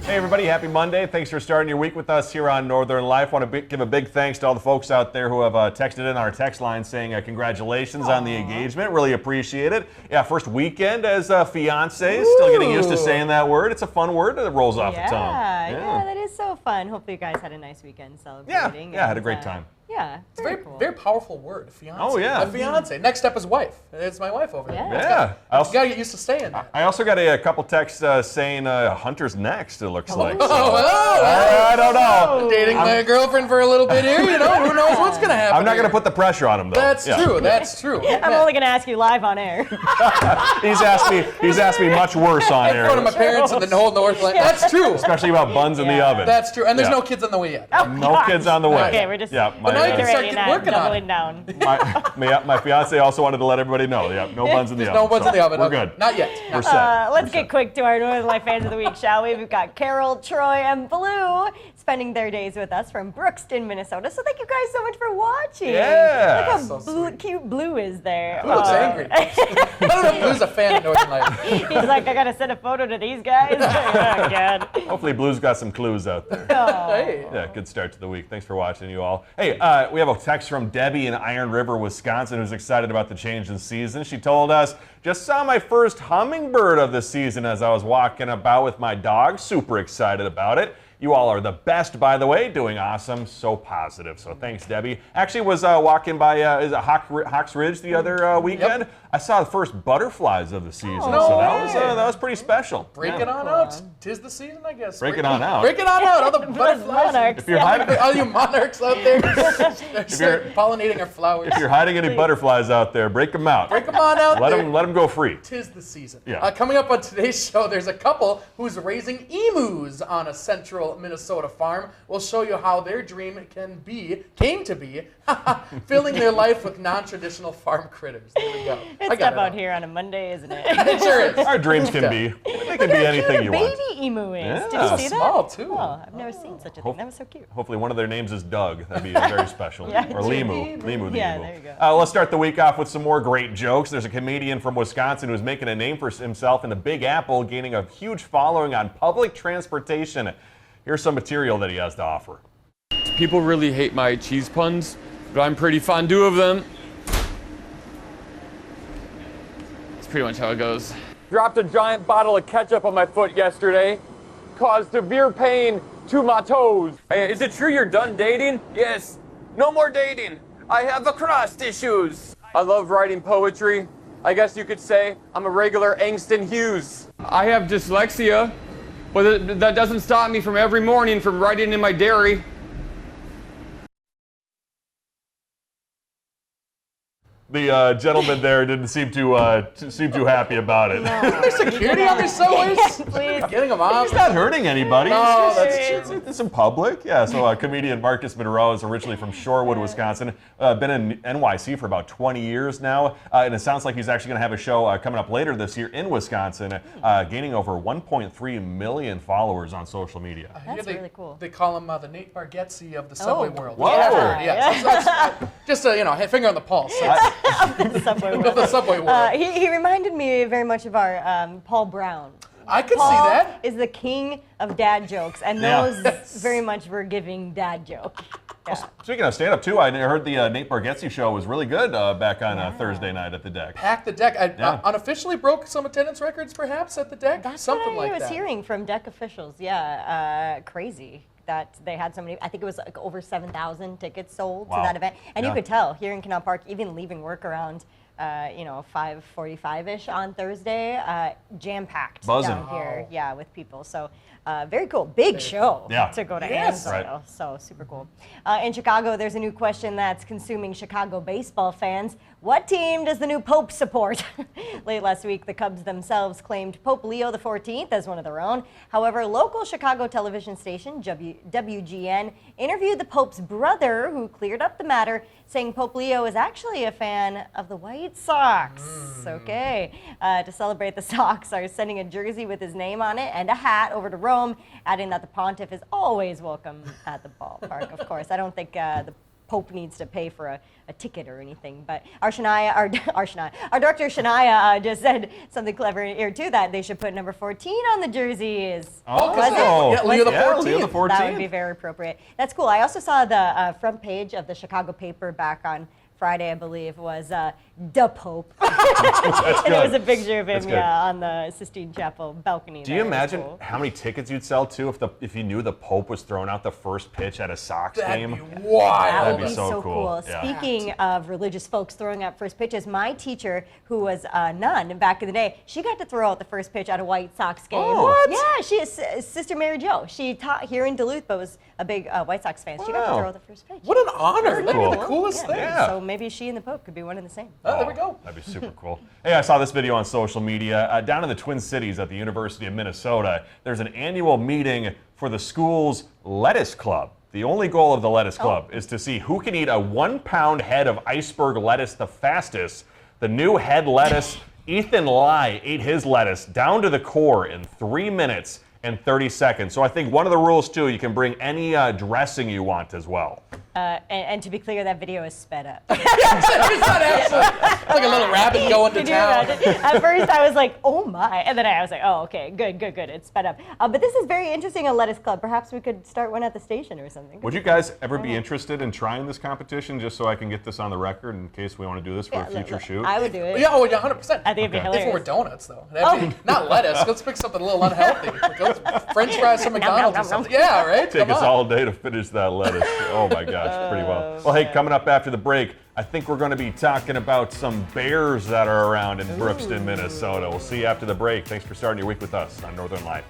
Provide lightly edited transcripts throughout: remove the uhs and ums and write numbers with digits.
Hey everybody, happy Monday. Thanks for starting your week with us here on Northern Life. Want to give a big thanks to all the folks out there who have texted in on our text line saying congratulations on the engagement. Really appreciate it. Yeah, first weekend as fiancé. Still getting used to saying that word. It's a fun word that rolls off the tongue. Yeah, that is so fun. Hopefully you guys had a nice weekend celebrating. Yeah, had a great time. Yeah, it's a very powerful word, fiancé. Oh, yeah. A fiancé. Next step is wife. It's my wife over there. Yeah. You gotta get used to saying that. I also got a couple texts saying Hunter's next, it looks like. So. I don't know. Dating my girlfriend for a little bit here, who knows what's gonna happen. I'm not going to put the pressure on him, though. That's true. I'm only going to ask you live on air. He's asked me much worse on air. In front of my parents in the whole Northland. That's true. Especially about buns in the oven. That's true. And there's no kids on the way yet. No kids on the way. Okay, we're just but now you can start working on it. Down. My fiance also wanted to let everybody know. No buns in the oven. No buns in the oven. We're good. Not yet. We're set. Let's get quick to our Northern Life fans of the week, shall we? We've got Carol, Troy, and Blue spending their days with us from Brookston, Minnesota. So thank you guys so much for watching. Yeah. Look how cute Blue is there. Blue looks angry. I don't know if Blue's a fan of Northern Life. He's like, I got to send a photo to these guys. Oh, God. Hopefully Blue's got some clues out there. Hey. Yeah, good start to the week. Thanks for watching, you all. Hey, we have a text from Debbie in Iron River, Wisconsin, who's excited about the change in season. She told us, just saw my first hummingbird of the season as I was walking about with my dog. Super excited about it. You all are the best, by the way, doing awesome, so positive. So thanks, Debbie. Actually was walking by Hawks Ridge the other weekend. Yep. I saw the first butterflies of the season, so that was pretty special. Break it on out. 'Tis the season, I guess. Break it on out. Break it on out. All the butterflies. If you're hiding, all you monarchs out there, pollinating our flowers. If you're hiding any butterflies out there, break them out. Break them on out. Let them go free. 'Tis the season. Yeah. Coming up on today's show, there's a couple who's raising emus on a central Minnesota farm. We'll show you how their dream came to be, filling their life with non-traditional farm critters. There we go. It's tough out here on a Monday, isn't it? It sure is. Our dreams can be. They can be anything you want. Baby emu is. Yeah. Did you see that? Small too. Oh, I've never seen such a thing. That was so cute. Hopefully one of their names is Doug. That'd be very special. Yeah, or Limu. Limu the yeah, emu. there you go. Let's start the week off with some more great jokes. There's a comedian from Wisconsin who's making a name for himself in the Big Apple, gaining a huge following on public transportation. Here's some material that he has to offer. People really hate my cheese puns, but I'm pretty fondue of them. That's pretty much how it goes. Dropped a giant bottle of ketchup on my foot yesterday. Caused severe pain to my toes. Hey, is it true you're done dating? Yes. No more dating. I have crust issues. I love writing poetry. I guess you could say I'm a regular Angston Hughes. I have dyslexia, but that doesn't stop me from every morning from writing in my dairy. The gentleman there didn't seem too happy about it. Isn't there security on these subways? Please. Getting them off. He's not hurting anybody. No, that's true. It's in public. Yeah, so comedian Marcus Monroe is originally from Shorewood, Wisconsin. Been in NYC for about 20 years now. And it sounds like he's actually going to have a show coming up later this year in Wisconsin, gaining over 1.3 million followers on social media. That's really cool. They call him the Nate Bargatze of the subway world. Whoa. Yeah. Just a finger on the pulse. The subway Of the subway world. He reminded me very much of our Paul Brown. I could Paul see that. is the king of dad jokes, and those very much were giving dad jokes. Yeah. Speaking of stand-up, too, I heard the Nate Bargatze show was really good back on Thursday night at the Deck. Packed the Deck. Unofficially broke some attendance records, perhaps, at the Deck? That's something what like I was that. hearing from Deck officials. Crazy that they had so many. I think it was like over 7,000 tickets sold to that event. And you could tell here in Canal Park, even leaving work around 5:45-ish on Thursday, jam-packed down here, with people. So very cool. Big show to go to Hansville. So super cool. In Chicago, there's a new question that's consuming Chicago baseball fans. What team does the new Pope support? Late last week, the Cubs themselves claimed Pope Leo XIV as one of their own. However, local Chicago television station WGN interviewed the Pope's brother, who cleared up the matter, saying Pope Leo is actually a fan of the White Sox. Okay. To celebrate, the Sox are sending a jersey with his name on it and a hat over to Rome, adding that the pontiff is always welcome at the ballpark. Of course, I don't think the Pope needs to pay for a ticket or anything. But our director Shania just said something clever here too, that they should put number 14 on the jerseys. Oh, Leo the 14th. Leo the 14th. That would be very appropriate. That's cool. I also saw the front page of the Chicago paper back on Friday, I believe, was the Pope. And it was a picture of him on the Sistine Chapel balcony. Do you imagine how many tickets you'd sell too if you knew the Pope was throwing out the first pitch at a Sox game? That'd be wild. That would That'd be so cool. Yeah. Speaking of religious folks throwing out first pitches, my teacher, who was a nun back in the day, she got to throw out the first pitch at a White Sox game. Oh, what? Yeah, she is Sister Mary Jo. She taught here in Duluth, but was a big White Sox fan. She got to throw out the first pitch. What an honor. That'd cool. be the coolest thing. Yeah. So maybe she and the Pope could be one and the same. Oh, there we go. That'd be super cool. Hey, I saw this video on social media. Down in the Twin Cities at the University of Minnesota, there's an annual meeting for the school's Lettuce Club. The only goal of the Lettuce Club is to see who can eat a 1-pound head of iceberg lettuce the fastest. The new head lettuce, Ethan Lai ate his lettuce down to the core in 3 minutes and 30 seconds. So I think one of the rules too, you can bring any dressing you want as well. And to be clear, that video is sped up. It's not actually like a little rabbit going to Could you town. imagine? At first, I was like, "Oh my!" And then I was like, "Oh, okay, good. It's sped up." But this is very interesting. A Lettuce Club. Perhaps we could start one at the station or something. Would you guys ever be interested in trying this competition, just so I can get this on the record in case we want to do this for a future shoot? I would do it. Yeah, 100%. I think it'd be If hilarious. it were donuts, though. Not lettuce. Let's pick something a little unhealthy. Like, French fries from McDonald's or something. Yeah, right? Take Come us on. all day to finish that lettuce. Oh my gosh, pretty well. Well, hey, coming up after the break, I think we're going to be talking about some bears that are around in Brookston, Minnesota. We'll see you after the break. Thanks for starting your week with us on Northern Light.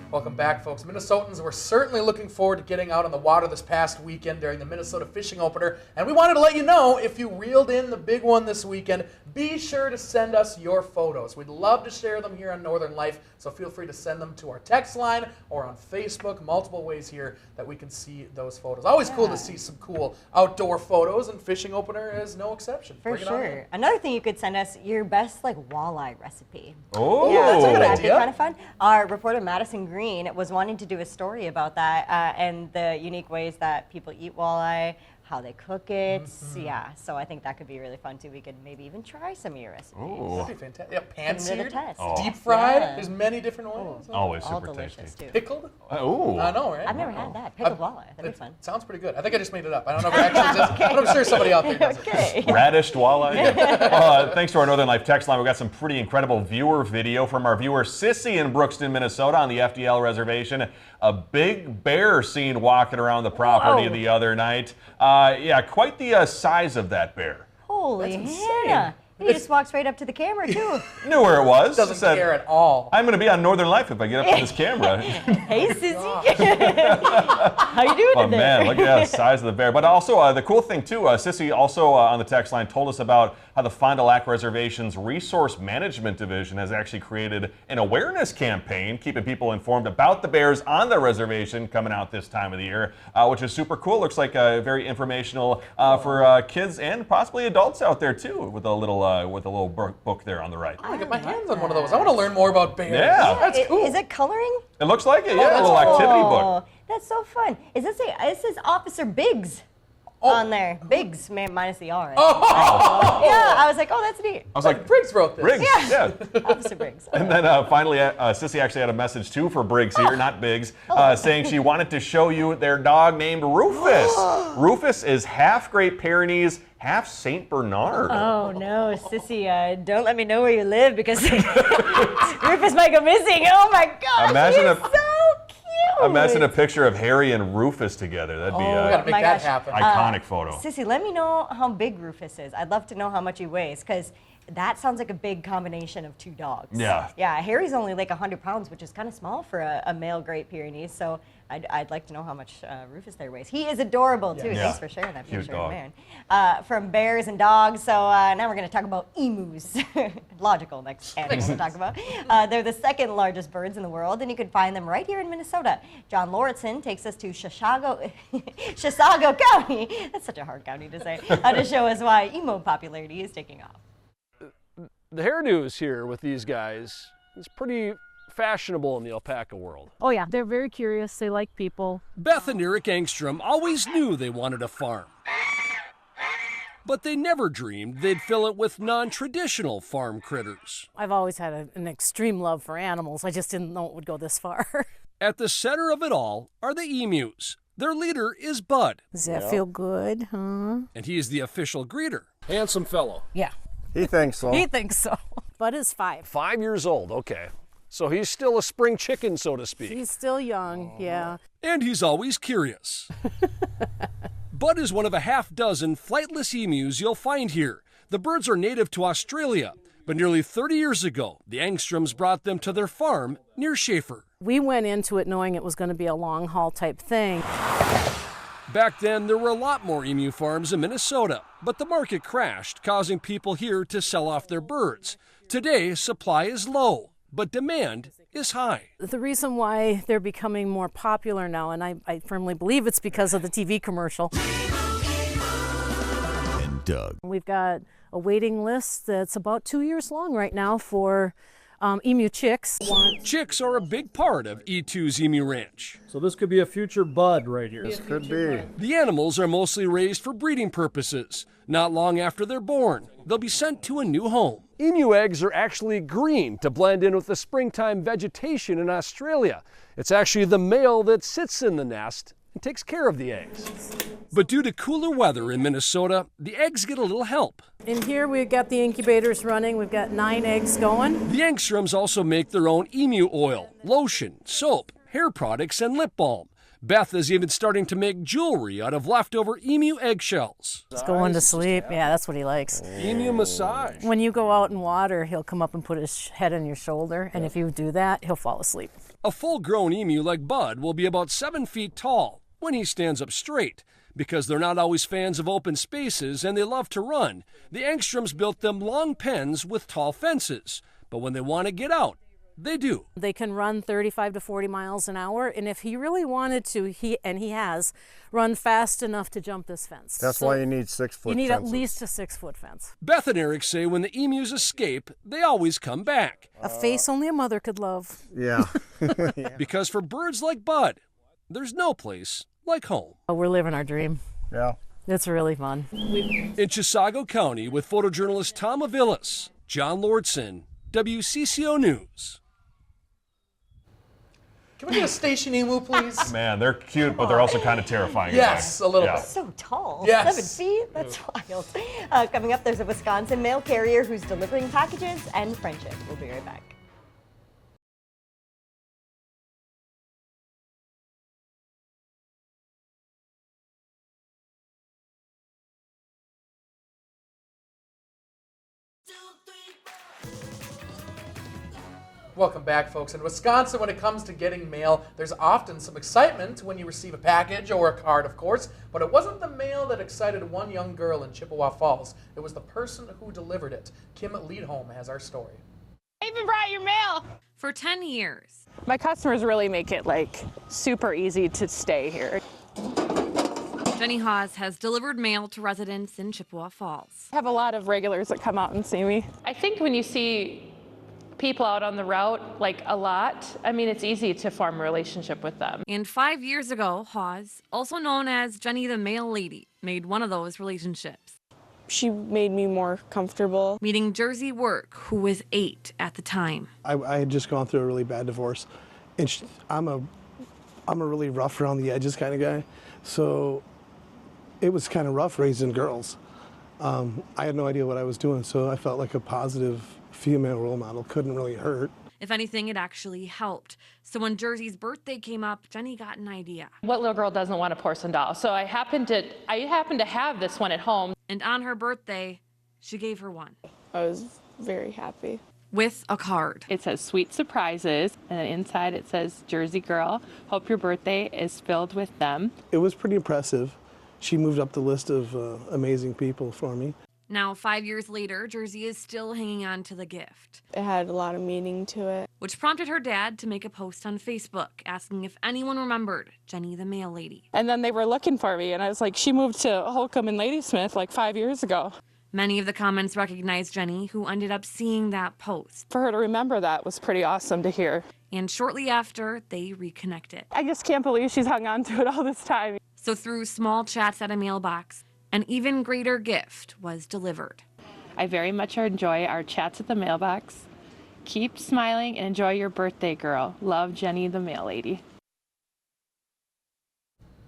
Welcome back, folks. Minnesotans were certainly looking forward to getting out on the water this past weekend during the Minnesota Fishing Opener, and we wanted to let you know, if you reeled in the big one this weekend, be sure to send us your photos. We'd love to share them here on Northern Life, so feel free to send them to our text line or on Facebook. Multiple ways here that we can see those photos. Always cool to see some cool outdoor photos, and Fishing Opener is no exception. For Bring it on in. sure. Another thing you could send us, your best walleye recipe. Oh, that's a good That'd be idea. kind of fun. Our reporter Madison Green was wanting to do a story about that and the unique ways that people eat walleye, how they cook it. Yeah, so I think that could be really fun too. We could maybe even try some of your recipes. That'd be fantastic. Yeah, pan-seared, test. deep fried. Yeah. There's many different ways. always All super delicious tasty. too. Pickled? Oh, I know, right? I've never had that. Pickled walleye. That'd be fun. Sounds pretty good. I think I just made it up. I don't know if it actually exists, but I'm sure somebody out there does it. Okay. radished walleye. Thanks to our Northern Life text line, we got some pretty incredible viewer video from our viewer Sissy in Brookston, Minnesota on the FDL reservation. A big bear seen walking around the property Whoa. the other night. Yeah, quite the size of that bear. Holy That's insane. Hannah. He just walks right up to the camera too. Knew where it was. Doesn't Said, care at all. I'm going to be on Northern Life if I get up to this camera. Hey, Sissy. How you doing Oh today? man, look at the size of the bear. But also the cool thing too, Sissy also on the text line told us about how the Fond du Lac Reservation's Resource Management Division has actually created an awareness campaign, keeping people informed about the bears on the reservation coming out this time of the year, which is super cool. Looks like very informational for kids and possibly adults out there too, with a little book there on the right. I want to get my hands on one of those. I want to learn more about bears. Yeah. That's cool. Is it coloring? It looks like it, yeah, a that's little activity book. Oh, that's so fun. Is this it says Officer Biggs on there. Biggs, minus the R. Yeah, I was like, oh, that's neat. I was like, Briggs wrote this. Briggs, yeah. Officer Biggs. And then finally, Sissy actually had a message too for Briggs here, not Biggs, saying she wanted to show you their dog named Rufus. Rufus is half Great Pyrenees, half Saint Bernard. Oh no, Sissy, don't let me know where you live because Rufus might go missing. Oh my gosh, Imagine he's if- so cute. Imagine a picture of Harry and Rufus together. That'd be We got to make my that gosh. happen. iconic photo. Sissy, let me know how big Rufus is. I'd love to know how much he weighs because that sounds like a big combination of two dogs. Yeah. Yeah, Harry's only like 100 pounds, which is kind of small for a male Great Pyrenees. So I'd like to know how much Rufus there weighs. He is adorable too. Yeah. Thanks for sharing that Cute picture, dog. man. From bears and dogs. So now we're going to talk about emus. Logical next animal to talk about. They're the second largest birds in the world, and you can find them right here in Minnesota. John Lauritsen takes us to Chisago County. That's such a hard county to say. To show us why emu popularity is taking off. The hairdos here with these guys is pretty fashionable in the alpaca world. Oh yeah, they're very curious. They like people. Beth and Eric Engstrom always knew they wanted a farm. But they never dreamed they'd fill it with non-traditional farm critters. I've always had an extreme love for animals. I just didn't know it would go this far. At the center of it all are the emus. Their leader is Bud. Does that feel good, huh? And he's the official greeter. Handsome fellow. Yeah. He thinks so. He thinks so. Bud is 5. 5 years old, okay. So he's still a spring chicken, so to speak. He's still young, yeah. And he's always curious. Bud is one of a half dozen flightless emus you'll find here. The birds are native to Australia, but nearly 30 years ago, the Angstroms brought them to their farm near Schaefer. We went into it knowing it was going to be a long haul type thing. Back then, there were a lot more emu farms in Minnesota, but the market crashed, causing people here to sell off their birds. Today, supply is low, but demand is high. The reason why they're becoming more popular now, and I firmly believe it's because of the TV commercial. And Doug. We've got a waiting list that's about 2 years long right now for emu chicks. Chicks are a big part of E2's Emu Ranch. So this could be a future Bud right here. This could be. The animals are mostly raised for breeding purposes. Not long after they're born, they'll be sent to a new home. Emu eggs are actually green to blend in with the springtime vegetation in Australia. It's actually the male that sits in the nest and takes care of the eggs. But due to cooler weather in Minnesota, the eggs get a little help. In here we've got the incubators running. We've got 9 eggs going. The Angstroms also make their own emu oil, lotion, soap, hair products, and lip balm. Beth is even starting to make jewelry out of leftover emu eggshells. He's going to sleep. Yeah, that's what he likes. Emu massage. When you go out in water, he'll come up and put his head on your shoulder, and if you do that, he'll fall asleep. A full-grown emu like Bud will be about 7 feet tall when he stands up straight. Because they're not always fans of open spaces and they love to run, the Angstroms built them long pens with tall fences. But when they want to get out, they do. They can run 35 to 40 miles an hour, and if he really wanted to, he has, run fast enough to jump this fence. That's why you need 6 foot You need fences. at least a 6-foot fence. Beth and Eric say when the emus escape, they always come back. A face only a mother could love. Yeah. Because for birds like Bud, there's no place like home. Oh, we're living our dream. Yeah. It's really fun. In Chisago County with photojournalist Tom Avilas, John Lordson, WCCO News. Can we get a station emu, please? Man, they're cute, but they're also kind of terrifying. Yes, a little bit. So tall. Yes. 7 feet? That's wild. Coming up, there's a Wisconsin mail carrier who's delivering packages and friendship. We'll be right back. Welcome back, folks. In Wisconsin, when it comes to getting mail, there's often some excitement when you receive a package or a card, of course, but it wasn't the mail that excited one young girl in Chippewa Falls. It was the person who delivered it. Kim Leadholm has our story. I even brought your mail. For 10 years. My customers really make it super easy to stay here. Jenny Hawes has delivered mail to residents in Chippewa Falls. I have a lot of regulars that come out and see me. I think when you see people out on the route a lot, it's easy to form a relationship with them. And 5 years ago, Hawes, also known as Jenny the Mail Lady, made one of those relationships. She made me more comfortable. Meeting Jersey Work, who was 8 at the time. I had just gone through a really bad divorce, and I'm a really rough around the edges kind of guy, so it was kind of rough raising girls. I had no idea what I was doing, so I felt like a positive female role model couldn't really hurt. If anything, it actually helped. So when Jersey's birthday came up, Jenny got an idea. What little girl doesn't want a porcelain doll? So I happened to have this one at home. And on her birthday, she gave her one. I was very happy. With a card. It says sweet surprises, and then inside it says, Jersey girl, hope your birthday is filled with them. It was pretty impressive. She moved up the list of amazing people for me. Now, 5 years later, Jersey is still hanging on to the gift. It had a lot of meaning to it. Which prompted her dad to make a post on Facebook asking if anyone remembered Jenny the Mail Lady. And then they were looking for me, and I was like, she moved to Holcomb and Ladysmith 5 years ago. Many of the comments recognized Jenny, who ended up seeing that post. For her to remember that was pretty awesome to hear. And shortly after, they reconnected. I just can't believe she's hung on to it all this time. So through small chats at a mailbox, an even greater gift was delivered. I very much enjoy our chats at the mailbox. Keep smiling and enjoy your birthday, girl. Love, Jenny the mail lady.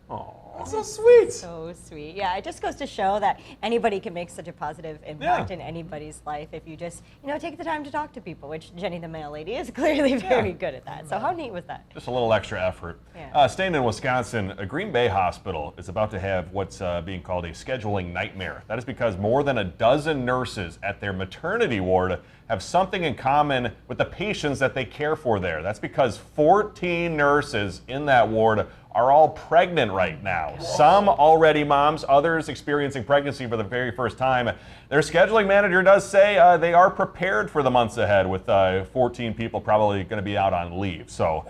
Aww. That's so sweet. So sweet. Yeah, it just goes to show that anybody can make such a positive impact in anybody's life if you just, take the time to talk to people, which Jenny the mail lady is clearly very good at that. So how neat was that? Just a little extra effort. Yeah. Staying in Wisconsin, a Green Bay hospital is about to have what's being called a scheduling nightmare. That is because more than a dozen nurses at their maternity ward have something in common with the patients that they care for there. That's because 14 nurses in that ward are all pregnant right now. Some already moms, others experiencing pregnancy for the very first time. Their scheduling manager does say they are prepared for the months ahead with 14 people probably going to be out on leave. So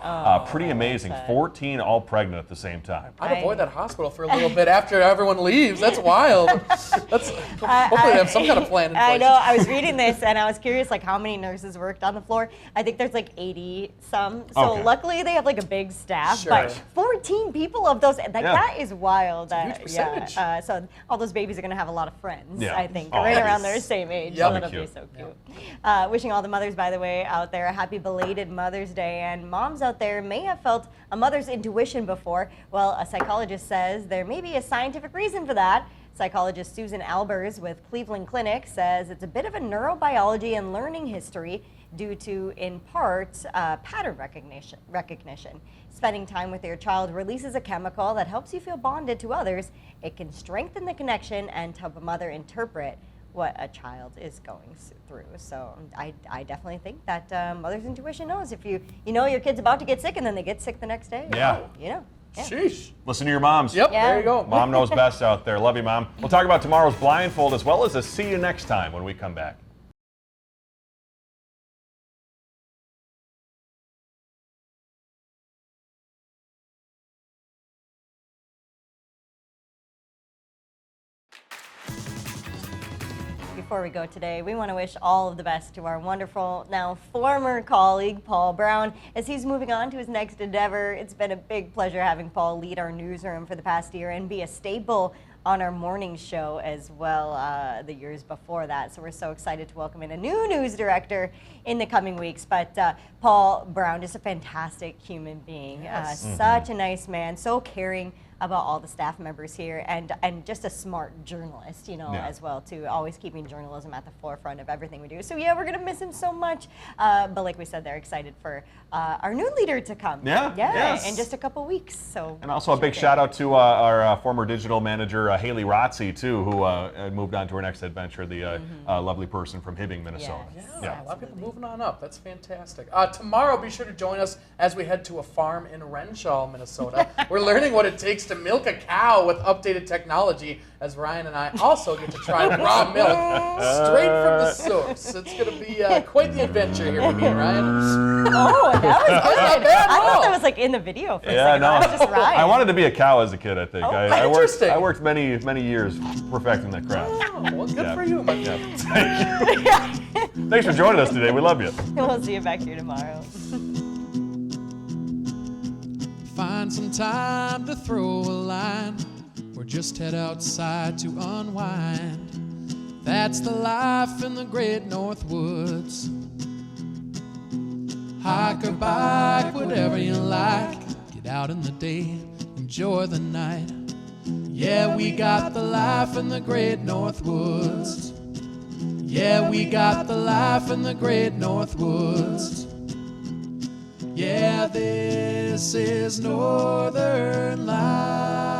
pretty amazing. 14 all pregnant at the same time. I'd avoid that hospital for a little bit after everyone leaves. That's wild. Hopefully they have some kind of plan in place. I know. I was reading this and I was curious how many nurses worked on the floor. I think there's 80 some. So luckily they have a big staff. Sure. But 14 people of those, that is wild. Huge percentage. So all those babies are going to have a lot of friends, I think, Oh, right around their same age. Yep. So that'll be so cute. Wishing all the mothers, by the way, out there a happy belated Mother's Day. And moms out there may have felt a mother's intuition before. Well, a psychologist says there may be a scientific reason for that. Psychologist Susan Albers with Cleveland Clinic says it's a bit of a neurobiology and learning history due to, in part, pattern recognition. Spending time with your child releases a chemical that helps you feel bonded to others. It can strengthen the connection and help a mother interpret what a child is going through. So I definitely think that mother's intuition knows if you know your kid's about to get sick and then they get sick the next day. Yeah. Yeah. Sheesh. Listen to your moms. Yep, there you go. Mom knows best out there. Love you, Mom. We'll talk about tomorrow's blindfold as well as a see you next time when we come back. Before we go today, we want to wish all of the best to our wonderful, now former colleague, Paul Brown, as he's moving on to his next endeavor. It's been a big pleasure having Paul lead our newsroom for the past year and be a staple on our morning show as well the years before that. So we're so excited to welcome in a new news director in the coming weeks. But Paul Brown is a fantastic human being, such a nice man, so caring about all the staff members here, and just a smart journalist, as well, too. Always keeping journalism at the forefront of everything we do. So yeah, we're gonna miss him so much. But like we said, they're excited for our new leader to come. In just a couple weeks. So. And also a big shout out to our former digital manager Haley Rotzi too, who moved on to her next adventure. The lovely person from Hibbing, Minnesota. Yeah, a lot of people moving on up. That's fantastic. Tomorrow, be sure to join us as we head to a farm in Renshaw, Minnesota. We're learning what it takes to milk a cow with updated technology, as Ryan and I also get to try raw milk straight from the source. It's going to be quite the adventure here for me and Ryan. Oh, that was good. Not bad I thought that was in the video for a second. No. That was just Ryan. I wanted to be a cow as a kid, I think. Interesting. I worked many years perfecting that craft. Oh, well, good for you, my friend. Thanks for joining us today. We love you. We'll see you back here tomorrow. Find some time to throw a line or just head outside to unwind. That's the life in the great North Woods. Hike or bike, whatever you like. Get out in the day, enjoy the night. Yeah, we got the life in the great North Woods. Yeah, we got the life in the great North Woods. Yeah, this is Northern Life.